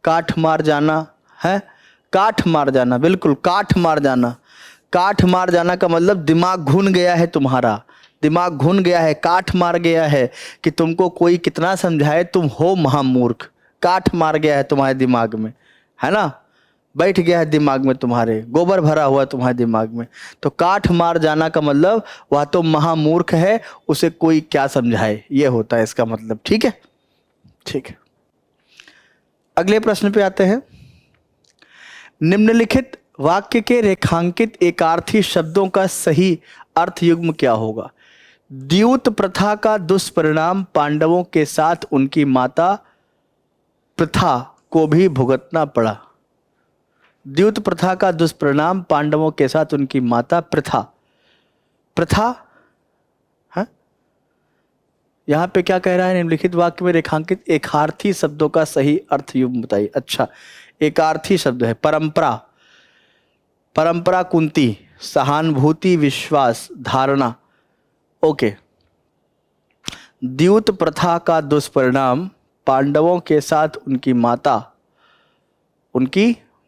काठ मार जाना है, काठ मार जाना, बिल्कुल काठ मार जाना। काठ मार जाना का मतलब दिमाग घुन गया है तुम्हारा, दिमाग घुन गया है, काठ मार गया है कि तुमको कोई कितना समझाए तुम हो महामूर्ख। काठ मार गया है तुम्हारे दिमाग में, है ना, बैठ गया है दिमाग में तुम्हारे, गोबर भरा हुआ तुम्हारे दिमाग में। तो काठ मार जाना का मतलब वह तो महामूर्ख है, उसे कोई क्या समझाए, ये होता है इसका मतलब, ठीक है, ठीक है। अगले प्रश्न पे आते हैं। निम्नलिखित वाक्य के रेखांकित एकार्थी शब्दों का सही अर्थ युग्म क्या होगा? द्यूत प्रथा का दुष्परिणाम पांडवों के साथ उनकी माता प्रथा को भी भुगतना पड़ा। द्यूत प्रथा का दुष्परिणाम पांडवों के साथ उनकी माता प्रथा, प्रथा, हाँ, यहां पे क्या कह रहा है? निम्नलिखित वाक्य में रेखांकित एकार्थी शब्दों का सही अर्थ युग्म बताइए। अच्छा, एकार्थी शब्द है परंपरा, परंपरा, कुंती, सहानुभूति, विश्वास, धारणा, ओके। द्यूत प्रथा का दुष्परिणाम पांडवों के साथ उनकी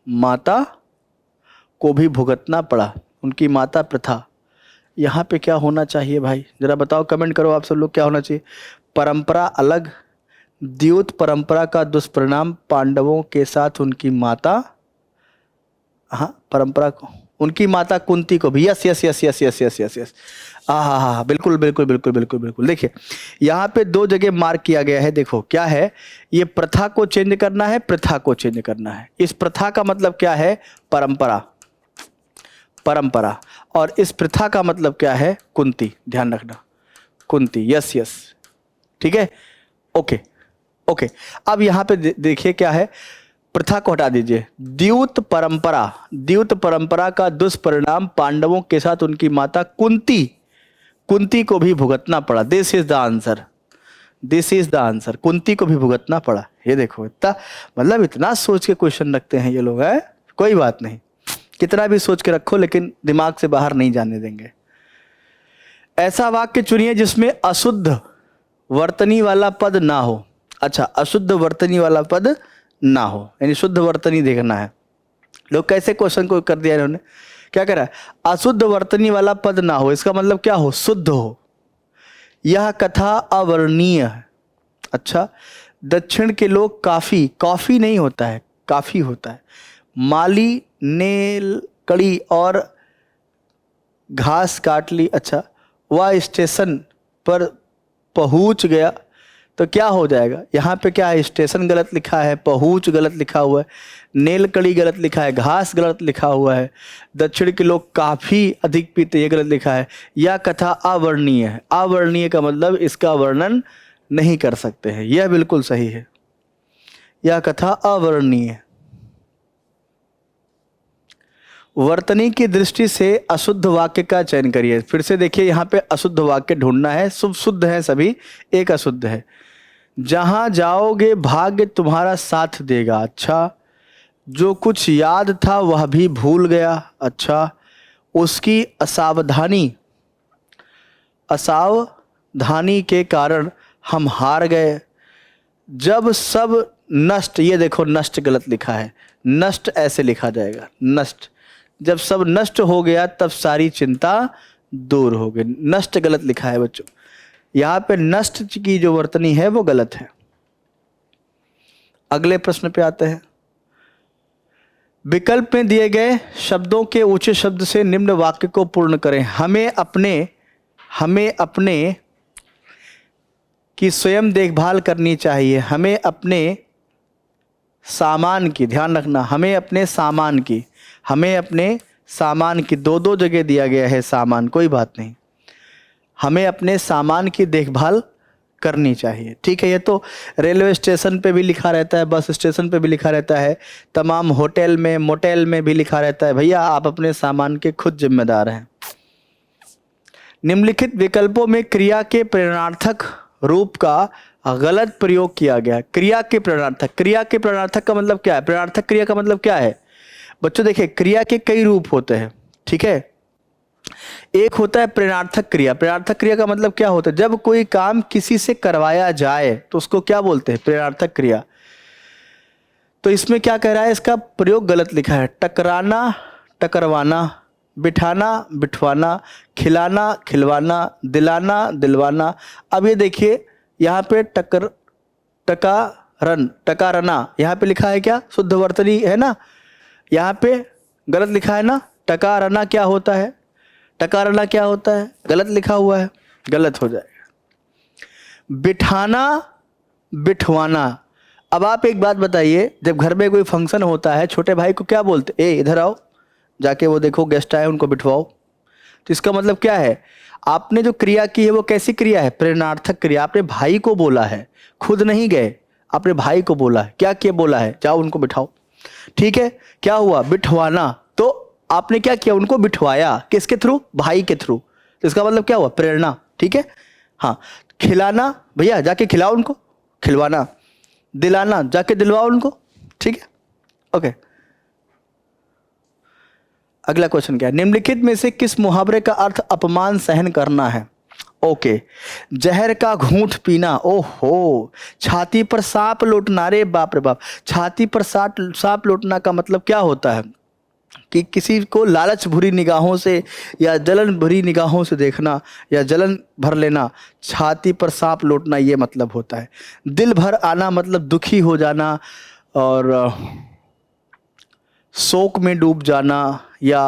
माता को भी भुगतना पड़ा। उनकी माता प्रथा, यहाँ पे क्या होना चाहिए भाई? जरा बताओ, कमेंट करो आप सब लोग, क्या होना चाहिए? परंपरा अलग, द्यूत परंपरा का दुष्परिणाम पांडवों के साथ उनकी माता, हाँ, परंपरा को उनकी माता कुंती को भी। Yes yes yes yes yes yes yes yes, हाँ, बिल्कुल बिल्कुल बिल्कुल बिल्कुल बिल्कुल। देखिए यहाँ पे दो जगह मार्क किया गया है, देखो क्या है, ये प्रथा को चेंज करना है, प्रथा को चेंज करना है। इस प्रथा का मतलब क्या है, परंपरा, परंपरा, और इस प्रथा का मतलब क्या है, कुंती, ध्यान रखना, कुंती, यस यस, ठीक है, ओके ओके। अब यहाँ पे देखिए क्या है, प्रथा को हटा दीजिए, द्यूत परंपरा, द्यूत परंपरा का दुष्परिणाम पांडवों के साथ उनकी माता कुंती, कुंती को भी भुगतना पड़ा। This is the answer, this is the answer, Kunti को भी भुगतना पड़ा। ये देखो इतना, मतलब इतना सोच के क्वेश्चन रखते हैं ये लोग, है कोई बात नहीं, कितना भी सोच के रखो लेकिन दिमाग से बाहर नहीं जाने देंगे। ऐसा वाक्य चुनिए जिसमें अशुद्ध वर्तनी वाला पद ना हो। अच्छा, अशुद्ध वर्तनी वाला पद ना हो, यानी शुद्ध वर्तनी देखना है। लोग कैसे क्वेश्चन को कर दिया इन्होंने, क्या करा, अशुद्ध वर्तनी वाला पद ना हो, इसका मतलब क्या हो, शुद्ध हो। यह कथा अवर्णनीय है। अच्छा, दक्षिण के लोग काफी, कॉफी नहीं होता है, काफी होता है, माली ने कड़ी और घास काट ली। अच्छा, वह स्टेशन पर पहुंच गया, तो क्या हो जाएगा, यहाँ पे क्या है, स्टेशन गलत लिखा है, पहुंच गलत लिखा हुआ है, नेल कड़ी गलत लिखा है, घास गलत लिखा हुआ है, दक्षिण के लोग काफी अधिक पीते, ये गलत लिखा है। यह कथा अवर्णनीय है, अवर्णनीय का मतलब इसका वर्णन नहीं कर सकते हैं, यह बिल्कुल सही है, यह कथा अवर्णनीय है। वर्तनी की दृष्टि से अशुद्ध वाक्य का चयन करिए। फिर से देखिए यहाँ पे अशुद्ध वाक्य ढूंढना है, शुभ शुद्ध है सभी, एक अशुद्ध है। जहां जाओगे भाग्य तुम्हारा साथ देगा। अच्छा, जो कुछ याद था वह भी भूल गया। अच्छा, उसकी असावधानी, असावधानी के कारण हम हार गए। जब सब नष्ट, ये देखो नष्ट गलत लिखा है, नष्ट ऐसे लिखा जाएगा, नष्ट, जब सब नष्ट हो गया तब सारी चिंता दूर हो गई। नष्ट गलत लिखा है बच्चों, यहां पे नष्ट की जो वर्तनी है वो गलत है। अगले प्रश्न पे आते हैं। विकल्प में दिए गए शब्दों के ऊंचे शब्द से निम्न वाक्य को पूर्ण करें। हमें अपने की स्वयं देखभाल करनी चाहिए। हमें अपने सामान की, ध्यान रखना, हमें अपने सामान की, हमें अपने सामान की, दो दो जगह दिया गया है सामान, कोई बात नहीं, हमें अपने सामान की देखभाल करनी चाहिए। ठीक है, ये तो रेलवे स्टेशन पे भी लिखा रहता है, बस स्टेशन पे भी लिखा रहता है, तमाम होटल में, मोटेल में भी लिखा रहता है, भैया आप अपने सामान के खुद जिम्मेदार हैं। निम्नलिखित विकल्पों में क्रिया के प्रेरणार्थक रूप का गलत प्रयोग किया गया। क्रिया के प्रेरणार्थक, क्रिया के प्रेरणार्थक का मतलब क्या है, प्रेरणार्थक क्रिया का मतलब क्या है बच्चों, देखिए क्रिया के कई रूप होते हैं, ठीक है। एक होता है प्रेरणार्थक क्रिया। प्रेरणार्थक क्रिया का मतलब क्या होता है, जब कोई काम किसी से करवाया जाए तो उसको क्या बोलते हैं, प्रेरणार्थक क्रिया। तो इसमें क्या कह रहा है, इसका प्रयोग गलत लिखा है, टकराना, टकरवाना, बिठाना, बिठवाना, खिलाना, खिलवाना, दिलाना, दिलवाना। अब ये देखिए यहाँ पे टकारना, यहाँ पे लिखा है क्या, शुद्ध वर्तनी है ना, यहाँ पे गलत लिखा है ना, टकारना क्या होता है, टकारना क्या होता है, गलत लिखा हुआ है, गलत हो जाएगा। बिठाना, बिठवाना। अब आप एक बात बताइए, जब घर में कोई फंक्शन होता है, छोटे भाई को क्या बोलते, ए इधर आओ, जाके वो देखो गेस्ट आए उनको बिठवाओ। तो इसका मतलब क्या है, आपने जो क्रिया की है वो कैसी क्रिया है, प्रेरणार्थक क्रिया। आपने भाई को बोला है, खुद नहीं गए, आपने भाई को बोला है, क्या किया, बोला है जाओ उनको बिठाओ, ठीक है। क्या हुआ, बिठवाना, तो आपने क्या किया, उनको बिठवाया, किसके थ्रू, भाई के थ्रू, तो इसका मतलब क्या हुआ, प्रेरणा, ठीक है। हाँ, खिलाना, भैया जाके खिलाओ उनको, खिलवाना, दिलाना, जाके दिलवाओ उनको, ठीक है, ओके। अगला क्वेश्चन क्या है, निम्नलिखित में से किस मुहावरे का अर्थ अपमान सहन करना है। ओके, जहर का घूंट पीना, ओहो, छाती पर सांप लौटना, रे बाप रे बाप, छाती पर सांप लौटना का मतलब क्या होता है कि किसी को लालच भरी निगाहों से या जलन भरी निगाहों से देखना या जलन भर लेना, छाती पर सांप लौटना ये मतलब होता है। दिल भर आना मतलब दुखी हो जाना और शोक में डूब जाना या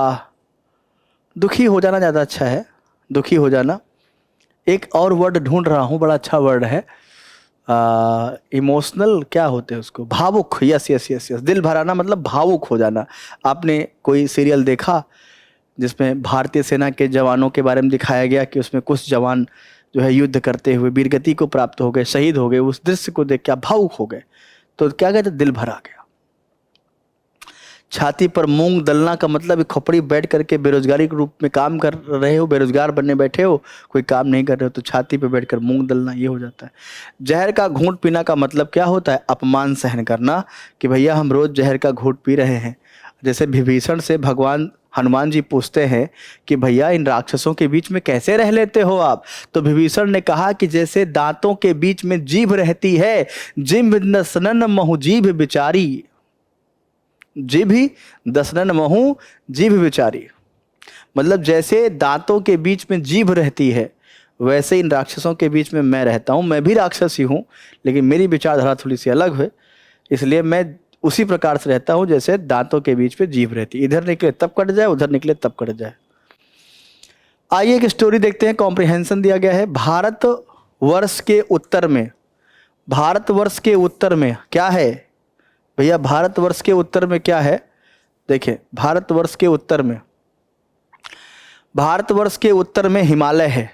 दुखी हो जाना ज़्यादा अच्छा है, दुखी हो जाना। एक और वर्ड ढूंढ रहा हूँ, बड़ा अच्छा वर्ड है, इमोशनल क्या होते हैं उसको, भावुक। यस यस यस यस, दिल भराना मतलब भावुक हो जाना। आपने कोई सीरियल देखा जिसमें भारतीय सेना के जवानों के बारे में दिखाया गया कि उसमें कुछ जवान जो है युद्ध करते हुए वीरगति को प्राप्त हो गए, शहीद हो गए, उस दृश्य को देख के आप भावुक हो गए, तो क्या कहते, दिल भर आ गया। छाती पर मूंग दलना का मतलब खोपड़ी बैठ करके बेरोजगारी के रूप में काम कर रहे हो, बेरोजगार बनने बैठे हो, कोई काम नहीं कर रहे हो, तो छाती पे बैठकर मूंग दलना, ये हो जाता है। जहर का घूंट पीना का मतलब क्या होता है, अपमान सहन करना, कि भैया हम रोज जहर का घूंट पी रहे हैं। जैसे विभीषण से भगवान हनुमान जी पूछते हैं कि भैया इन राक्षसों के बीच में कैसे रह लेते हो आप, तो विभीषण ने कहा कि जैसे दांतों के बीच में जीभ रहती है, जिभ दसनन महु जीभ बिचारी, जिभी दसनन महू जीभ बिचारी, मतलब जैसे दांतों के बीच में जीभ रहती है वैसे इन राक्षसों के बीच में मैं रहता हूँ। मैं भी राक्षस ही हूँ, लेकिन मेरी विचारधारा थोड़ी सी अलग है, इसलिए मैं उसी प्रकार से रहता हूँ जैसे दांतों के बीच में जीभ रहती है, इधर निकले तब कट जाए, उधर निकले तब कट जाए। आइए एक स्टोरी देखते हैं, कॉम्प्रिहेंशन दिया गया है। भारतवर्ष के उत्तर में, भारतवर्ष के उत्तर में क्या है भैया, भारतवर्ष के उत्तर में क्या है, देखिए भारतवर्ष के उत्तर में, भारतवर्ष के उत्तर में हिमालय है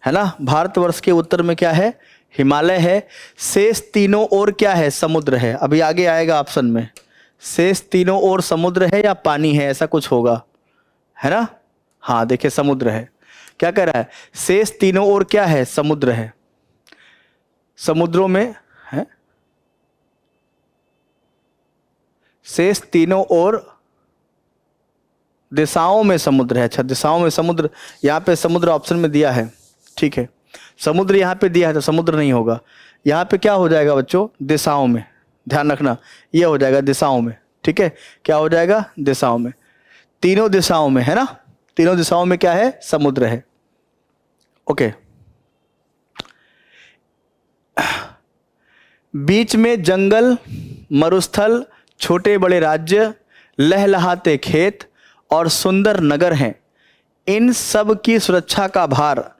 ना, भारतवर्ष के उत्तर में क्या है, हिमालय है। शेष तीनों ओर क्या है, समुद्र है। अभी आगे आएगा ऑप्शन में, शेष तीनों ओर समुद्र है या पानी है, ऐसा कुछ होगा, है ना। हाँ देखिए समुद्र है, क्या कह रहा है, शेष तीनों ओर क्या है, समुद्र है। समुद्रों में है, शेष तीनों ओर दिशाओं में समुद्र है। अच्छा दिशाओं में समुद्र, यहाँ पे समुद्र ऑप्शन में दिया है, ठीक है, समुद्र यहाँ पे दिया है तो समुद्र नहीं होगा, यहाँ पे क्या हो जाएगा बच्चों, दिशाओं में, ध्यान रखना ये हो जाएगा दिशाओं में, ठीक है, क्या हो जाएगा, दिशाओं में, तीनों दिशाओं में, है ना, तीनों दिशाओं में क्या है, समुद्र है। ओके, बीच में जंगल, मरुस्थल, छोटे बड़े राज्य, लहलहाते खेत और सुंदर नगर हैं। इन सब की सुरक्षा का भार,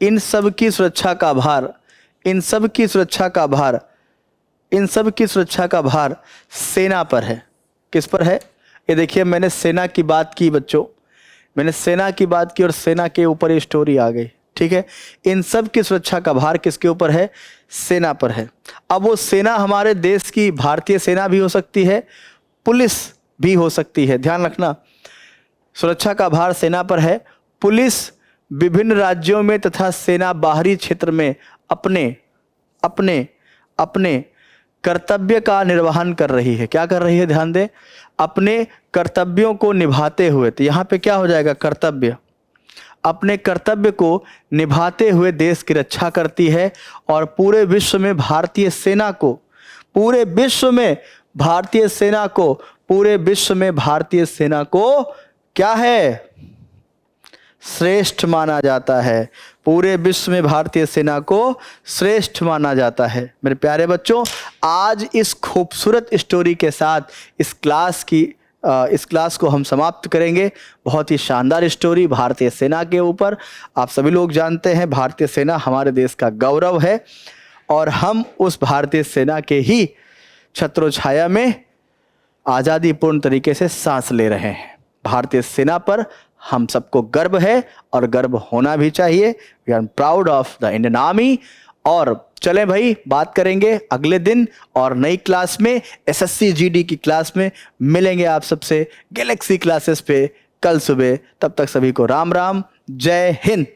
इन सब की सुरक्षा का भार, इन सब की सुरक्षा का भार, इन सब की सुरक्षा का भार सेना पर है। किस पर है, ये देखिए मैंने सेना की बात की बच्चों, मैंने सेना की बात की और सेना के ऊपर ये स्टोरी आ गई, ठीक है। इन सब की सुरक्षा का भार किसके ऊपर है, सेना पर है। अब वो सेना हमारे देश की भारतीय सेना भी हो सकती है, पुलिस भी हो सकती है, ध्यान रखना, सुरक्षा का भार सेना पर है। पुलिस विभिन्न राज्यों में तथा सेना बाहरी क्षेत्र में अपने अपने अपने कर्तव्य का निर्वहन कर रही है। क्या कर रही है, ध्यान दें, अपने कर्तव्यों को निभाते हुए, तो यहाँ पे क्या हो जाएगा, कर्तव्य, अपने कर्तव्य को निभाते हुए देश की रक्षा करती है और पूरे विश्व में भारतीय सेना को, पूरे विश्व में भारतीय सेना को, पूरे विश्व में भारतीय सेना को क्या है, श्रेष्ठ माना जाता है। पूरे विश्व में भारतीय सेना को श्रेष्ठ माना जाता है। मेरे प्यारे बच्चों, आज इस खूबसूरत स्टोरी के साथ इस क्लास को हम समाप्त करेंगे। बहुत ही शानदार स्टोरी भारतीय सेना के ऊपर। आप सभी लोग जानते हैं भारतीय सेना हमारे देश का गौरव है और हम उस भारतीय सेना के ही छत्रोछाया में आज़ादी पूर्ण तरीके से सांस ले रहे हैं। भारतीय सेना पर हम सबको गर्व है और गर्व होना भी चाहिए। We are proud of the Indian army. और चलें भाई, बात करेंगे अगले दिन और नई क्लास में, एसएससी जीडी की क्लास में मिलेंगे आप सबसे गैलेक्सी क्लासेस पे कल सुबह। तब तक सभी को राम राम, जय हिंद।